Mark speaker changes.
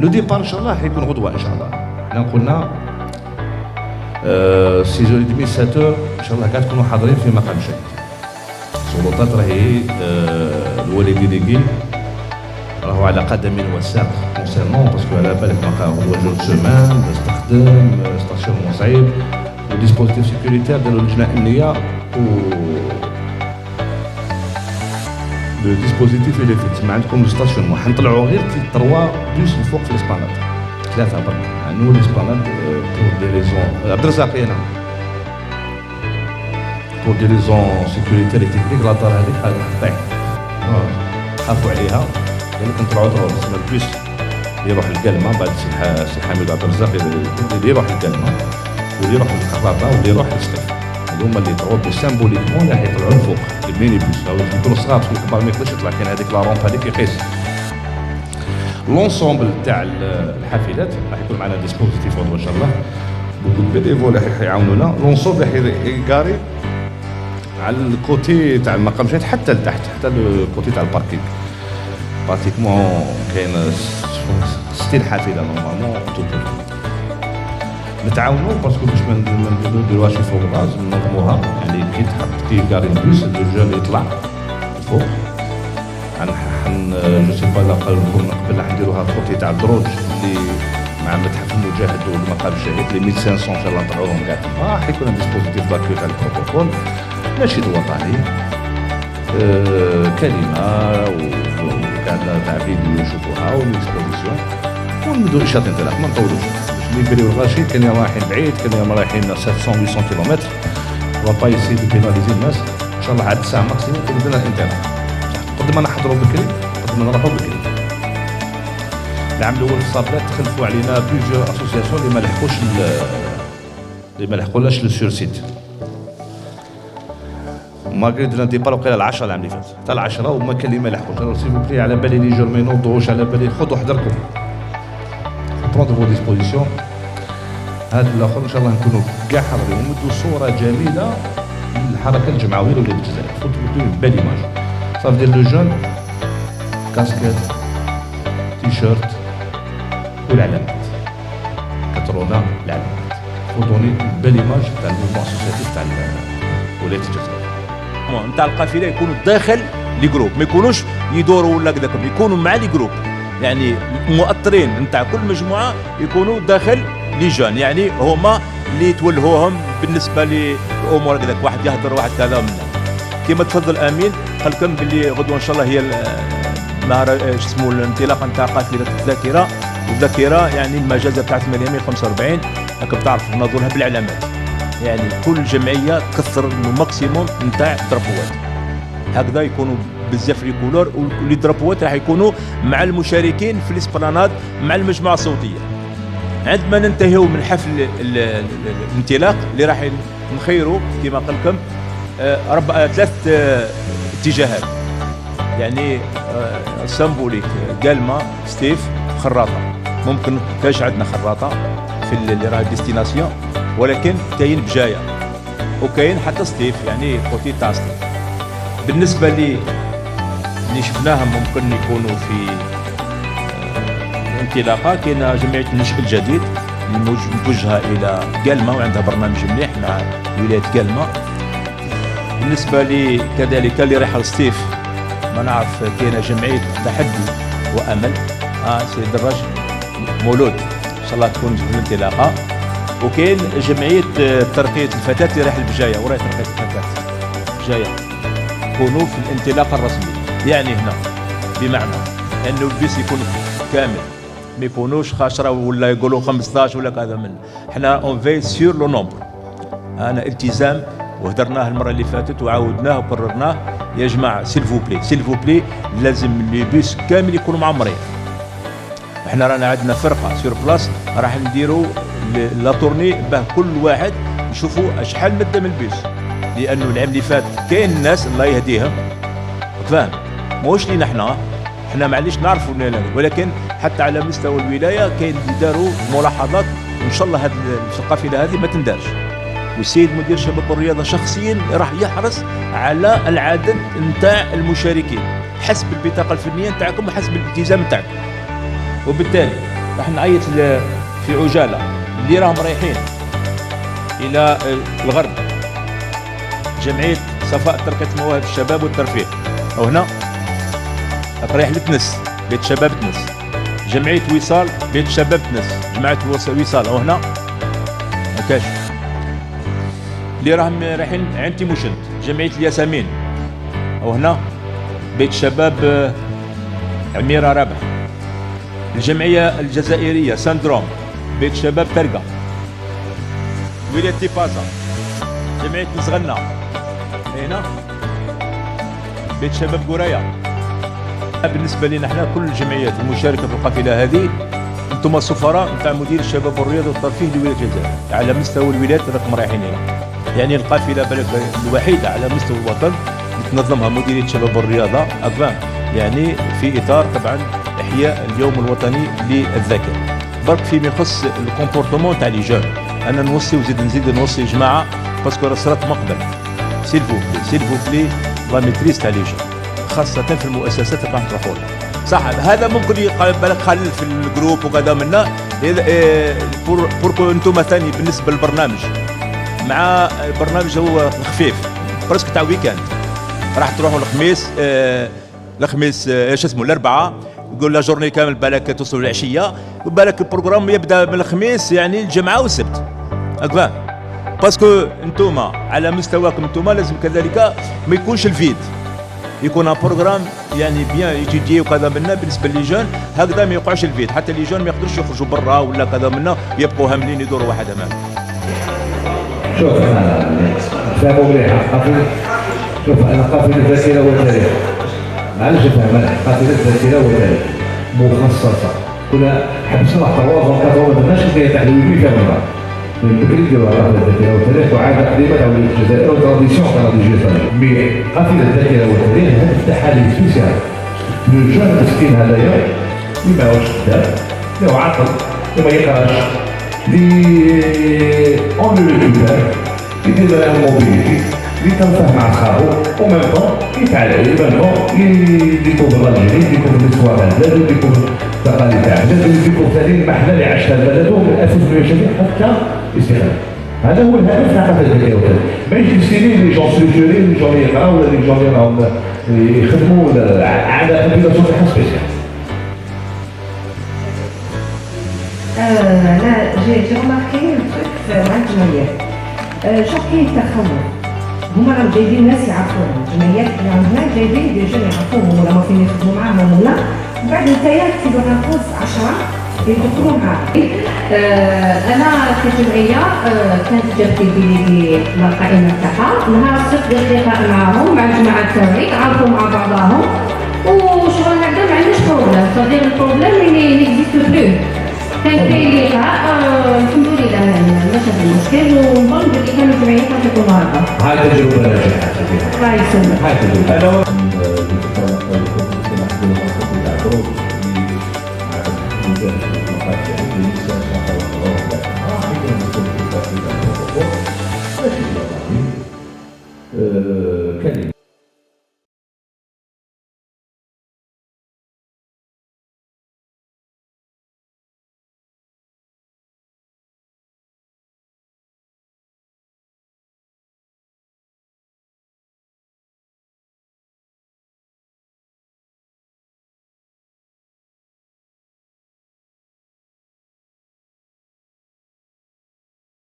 Speaker 1: لو ديبار ان شاء الله حيكون غدوه ان شاء الله. حنا قلنا 6h30 7h ان شاء الله كاع تكونوا حاضرين في مقام شهيد. السلطات راهي الوالدي ديكي راهو على قدم وساق كونسيرنون باسكو على بالك مقام غدوه جوج سيمان باش تخدم ستاسيون صعيب وديسبوزيتيف سيكوريتير داروا لجنه امنيه و لو ديسبوزيتيف اللي فيت ما عندكم ستاسيون حنطلعوا غير 3 بوس الفوق في الاسبانات 3 برك نو الاسبانات بور دي ريزون عبد الرزاق انا بور دي ريزون سيكوريتير تكنيك لا دار هذيك طيح خافوا عليها يعني كنطلعوا دروس اسمها البوس يروح للكلمه بعد سي حميد عبد الرزاق اللي يروح للكلمه واللي يروح للخراطه واللي يروح للسقف هذوما اللي يطلعوا سيمبوليكمون اللي حيطلعوا الفوق الميني بوس يكونوا صغار باسكو الكبار ما يقدرش يطلع كاين هذيك لا رومب هذيك يقيس لونسومبل تاع الحافلات راح يكون معنا ديسبوزيتيف ان شاء الله بوكو بيديفول راح يعاونونا لونسومبل راح يقاري على الكوتي تاع المقام شهيد حتى لتحت حتى الكوتي تاع الباركينغ براتيكمون كاين 60 حافله نورمالمون تو نتعاونوا باسكو باش ما نديروهاش فوق الراس ننظموها يعني كي تحط كي كاري البوس الجون يطلع فوق جو سي با لا قالوا لكم قبل نديروها الكوتي تاع الدروج اللي مع المتحف المجاهد والمقام الشهيد اللي 1500 ان شاء الله نطلعوهم كاع حيكون ديسبوزيتيف داكيو تاع البروتوكول نشيد وطني كلمه وكاع تاع فيديو يشوفوها وليكسبوزيسيون ونبداو نشاط انطلاق ما نطولوش نيكريو الرشيد كان رايحين بعيد كان رايحين 700 800 كيلومتر با يسي دو بيناليزي الناس ان شاء الله عاد ساعه ماكسيموم بدنا الانطلاق قد ما نحضروا بكري قد ما نروحوا بكري. العام الاول في الصابلات تخلفوا علينا بليزيور اسوسياسيون اللي ما لحقولاش لو سور سيت ماغري درنا ديبار وقيله ال10 العام اللي فات حتى ال10 وما كان اللي ما لحقوش سي بلي على بالي لي جور ما ينوضوش على بالي خذوا حذركم prendre vos dispositions. هذا الاخر ان شاء الله نكونوا كاع حاضرين ونمدوا صوره جميله للحركه الجمعويه لولاد الجزائر تكون بالي ايماج صافي دير لو جون كاسكيت تيشيرت والعلامات كترونا العلامات فوتوني بالي ايماج تاع الموفمون اسوسياتيف تاع ولايه الجزائر
Speaker 2: نتاع القافله يكونوا داخل لي جروب ما يكونوش يدوروا ولا كذا يكونوا مع لي جروب يعني المؤطرين نتاع كل مجموعه يكونوا داخل لي جون يعني هما اللي يتولهوهم بالنسبه للامور هكذاك واحد يهضر واحد كذا منا كما تفضل امين قال لكم باللي غدوه ان شاء الله هي اسمه الانطلاقه نتاع قافله الذاكره والذاكره يعني المجازه بتاعت 845 راك بتعرف نظرها بالعلامات يعني كل جمعيه تكثر الماكسيموم نتاع الدربوات هكذا يكونوا بزاف لي كولور ولي درابوات راح يكونوا مع المشاركين في الاسبلاناد مع المجموعه الصوتيه. عندما ننتهيو من حفل الانطلاق اللي راح نخيروا كما قال لكم 3 اتجاهات يعني سامبوليك كالما ستيف خراطه ممكن كاش عندنا خراطه في اللي راه ديستيناسيون ولكن كاين بجايه وكاين حتى ستيف يعني كوتي تاع ستيف. بالنسبه لي اللي شفناهم ممكن يكونوا في الانطلاقه كاين جمعيه النشء الجديد الموجهه الى كالما وعندها برنامج مليح مع ولايه كالما. بالنسبه لي كذلك اللي رايحه لستيف ما نعرف كاينه جمعيه تحدي وامل سي دراج مولود ان شاء الله تكون في الانطلاقه وكاين جمعيه ترقيه الفتاه اللي رايحه لبجايه وراهي ترقيه الفتاه بجايه يكونوا في الانطلاقه الرسميه يعني هنا بمعنى انه البيس يكون كامل ما يكونوش 10 ولا يقولوا 15 ولا كذا من حنا اون في سور لو نومبر انا التزام وهدرناه المره اللي فاتت وعاودناه وكررناه يا جماعه سيل فو بلي لازم لي بيس كامل يكونوا معمرين. احنا رانا عندنا فرقه سور بلاص راح نديروا لا تورني باه كل واحد يشوفوا شحال مده من البيس لانه العام اللي فات كاين الناس الله يهديهم فاهم ماهوش لينا احنا معليش نعرفوا ولكن حتى على مستوى الولايه كاين اللي داروا ملاحظات وان شاء الله هذه القافله هذه ما تندارش. والسيد مدير الشباب والرياضه شخصيا راح يحرص على العدد نتاع المشاركين حسب البطاقه الفنيه نتاعكم وحسب الالتزام نتاعكم. وبالتالي راح نعيط في عجاله اللي راهم رايحين الى الغرب. جمعيه صفاء تركة مواهب الشباب والترفيه، او هنا رايح لتنس، بيت شباب تنس. جمعيه وصال، بيت شباب تنس، جماعه وصال، او هنا ما كاش. اللي راهم رايحين عند تيموشنت، جمعيه الياسمين، او هنا بيت شباب عميره رابح. الجمعيه الجزائريه ساندروم، بيت شباب ترقه. ولايه تيبازا، جمعيه مزغنه، هنا بيت شباب قريه. بالنسبه لنا احنا كل الجمعيات المشاركه في القافله هذه انتم السفراء نتاع مدير الشباب والرياضه والترفيه لولايه الجزائر على مستوى الولايات اللي راكم رايحين لها. يعني القافله بالك الوحيده على مستوى الوطن تنظمها مديريه الشباب والرياضه افان، يعني في اطار طبعا احياء اليوم الوطني للذاكره. برك فيما يخص الكومبورتمون تاع لي جون، انا نوصي نزيد نوصي جماعه باسكو راه صرات مقبل سيلفو بلي لا ميتريز تاع لي جون، خاصه في المؤسسات اللي راح تروحوا لها. صح هذا ممكن بالك خلل في الجروب وكذا منا بوركو انتم ثاني بالنسبه للبرنامج، مع البرنامج هو خفيف برسك تاع ويكاند. راح تروحوا الخميس ايش اسمه الاربعاء، يقول لا جورني كامل بالك توصلوا العشيه، بالك البروغرام يبدا من الخميس يعني الجمعه والسبت هكذا. باسكو انتم على مستواكم انتم لازم كذلك ما يكونش الفيد، يكون بروغرام يعني بيان ايتيديي وكذا منا بالنسبه لي جون، هكذا ما يوقعش الفيد، حتى لي جون ما يقدروش يخرجوا برا ولا كذا منا، يبقوا هاملين يدوروا واحد امام.
Speaker 3: شوف فهموا مليح قافله. شوف انا قافله الذاكره والتاريخ، معلش فهم انا قافله الذاكره والتاريخ مخصصه، كنا حبسنا الطواف وكذا ما درناش كي تحليل فيها من بعد. من بكري ديالو قافله الذاكره والتاريخ وعاده قديمه تاع ولايه الجزائر وتراديسيون ريليجيوس. مي قافله الذاكره والتاريخ هذه تفتح لي سبيسيال. لو جون مسكين هذايا اللي ما هوش خدام، اللي هو عاقل، اللي ما يقراش، اللي اون لو ريكوبير، يدير لها موبيليتي، اللي تنفع مع خاهو، وميم طون يتعلم، ميم طون يديكوفر الجيري، يديكوفر ليستوار تاع البلاد، يديكوفر التقاليد تاع البلاد، يديكوفر ثاني المحله اللي عاشها البلد ومن الاساس ما يشبه حتى استخدام. هذا هو الهدف تاع قافله الذاكره والتاريخ. ماهيش ديستيني لي جون ستركتوري، لي جون يقراو ولا لي جون راهم يخدموا على ابليكاسيون تاعها سبيسيال.
Speaker 4: أنا j'ai remarqué un truc مع الجمعيات. شوف كاين تخوف، هما راهم جايبين ناس يعرفوهم، الجمعيات اللي عندنا جايبين دي جون يعرفوهم ولا ما فين يخدموا معاهم ولا، ومن بعد نتايا تزيدوا ناقص 10 يدخلوا معاهم. أنا كجمعية كانت جات لي القائمة تاعها، نهار السبت درت لقاء معاهم مع الجماعة تاعي، عرفوا مع بعضاهم وشغل هكذا ما عندناش بروبليم، صدير البروبليم اللي نيكزيست بلو. كان كاين لقاء الحمد لله يعني ما شاف المشكل، ونظن بلي كانوا الجمعيات راح يكونوا هكا.
Speaker 3: هاي تجربه ناجحه.
Speaker 4: الله يسلمك.
Speaker 3: هاي تجربه.
Speaker 2: انا
Speaker 3: كلمة